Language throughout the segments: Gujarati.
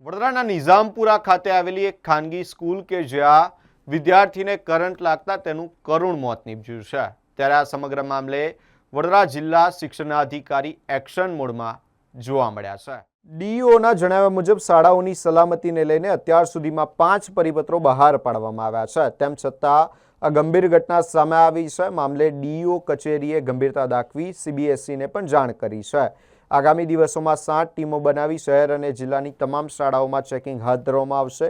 વડોદરાના નિઝામપુરા ખાતે આવેલી એક ખાનગી સ્કૂલ કે જ્યાં વિદ્યાર્થીને કરંટ લાગતા તેનું કરુણ મોત નીપજ્યું છે, ત્યારે આ સમગ્ર મામલે વડોદરા જિલ્લા શિક્ષણાધિકારી એક્શન મોડમાં જોવા મળ્યા છે। ડીઈઓના જણાવ્યા મુજબ શાળાઓની સલામતીને લઈને અત્યાર સુધીમાં 5 પરિપત્રો બહાર પાડવામાં આવ્યા છે, તેમ છતાં આ ગંભીર ઘટના સામે આવી છે। મામલે ડીઈઓ કચેરીએ ગંભીરતા દાખવી સીબીએસઈને પણ જાણ કરી છે। આગામી દિવસોમાં 7 ટીમો બનાવી શહેર અને જિલ્લાની તમામ શાળાઓમાં ચેકિંગ હાથ ધરવામાં આવશે।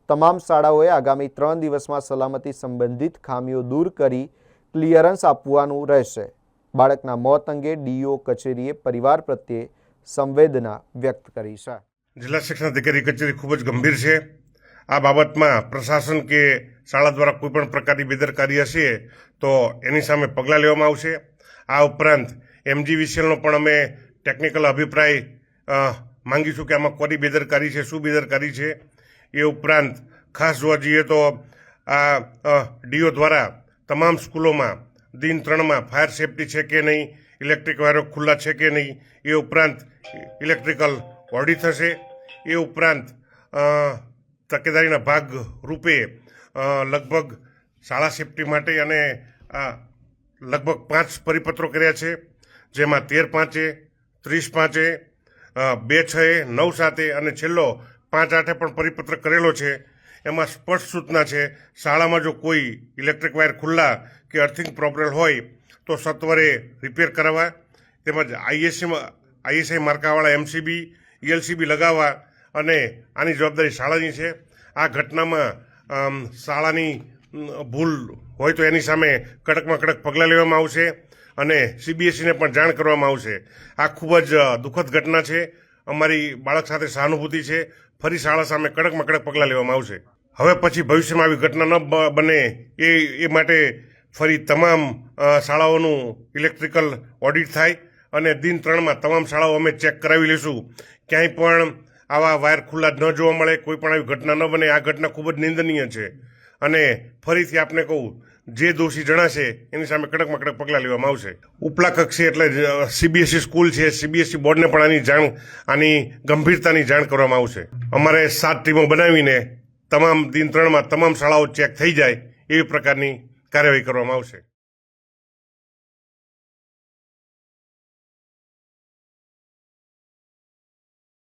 તમામ શાળાઓએ આગામી 3 દિવસમાં સલામતી સંબંધિત ખામીઓ દૂર કરી ક્લિયરન્સ આપવાનું રહેશે। બાળકના મોત અંગે ડીઈઓ કચેરીએ પરિવાર પ્રત્યે સંવેદના વ્યક્ત કરી છે। જિલ્લા શિક્ષણાધિકારી કચેરી ખૂબ જ ગંભીર છે। આ બાબતમાં પ્રશાસન કે શાળા દ્વારા કોઈપણ પ્રકારની બેદરકારી હશે તો એની સામે પગલાં લેવામાં આવશે। આ ઉપરાંત MGVCLનો પણ અમે ટેકનિકલ અભિપ્રાય માંગીશું કે આમાં કોની બેદરકારી છે, શું બેદરકારી છે। એ ઉપરાંત ખાસ જોવા જઈએ તો આ ડીઓ દ્વારા તમામ સ્કૂલોમાં દિન 3માં ફાયર સેફટી છે કે નહીં, ઇલેક્ટ્રિક વાયરો ખુલ્લા છે કે નહીં, એ ઉપરાંત ઇલેક્ટ્રિકલ ઓડિટ થશે। એ ઉપરાંત તકેદારીના ભાગ રૂપે લગભગ શાળા સેફટી માટે અને લગભગ 5 પરિપત્રો કર્યા છે, જેમાં 13/5, 30/5, 2/6, 9/7 અને છેલ્લો 5/8 પણ પરિપત્ર કરેલો છે। એમાં સ્પષ્ટ સૂચના છે, શાળામાં જો કોઈ ઇલેક્ટ્રિક વાયર ખુલ્લા કે અર્થિંગ પ્રોબ્લેમ હોય તો સત્વરે રિપેર કરાવવા, તેમજ ISI માર્કાવાળા MCB, ELCB લગાવવા અને આની જવાબદારી શાળાની છે। આ ઘટનામાં શાળાની ભૂલ હોય તો એની સામે કડકમાં કડક પગલાં લેવામાં આવશે અને CBSEને પણ જાણ કરવામાં આવશે। આ ખૂબ જ દુઃખદ ઘટના છે। અમારી બાળક સાથે સહાનુભૂતિ છે। ફરી શાળા સામે કડકમાં કડક પગલાં લેવામાં આવશે। હવે પછી ભવિષ્યમાં આવી ઘટના ન બને એ માટે ફરી તમામ શાળાઓનું ઇલેક્ટ્રિકલ ઓડિટ થાય અને દિન 3માં તમામ શાળાઓ અમે ચેક કરાવી લઈશું। ક્યાંય પણ આવા વાયર ખુલ્લા ન જોવા મળે, કોઈ પણ આવી ઘટના ન બને। આ ઘટના ખૂબ જ નિંદનીય છે અને ફરીથી આપને કહું, જે દોષી જણાશે એની સામે કડકમાં કડક પગલાં લેવામાં આવશે। ઉપલા કક્ષે એટલે CBSE સ્કૂલ છે, CBSE બોર્ડને પણ આની ગંભીરતાની જાણ કરવામાં આવશે। અમારે 7 ટીમો બનાવીને તમામ દિન 3માં તમામ શાળાઓ ચેક થઈ જાય એવી પ્રકારની કાર્યવાહી કરવામાં આવશે।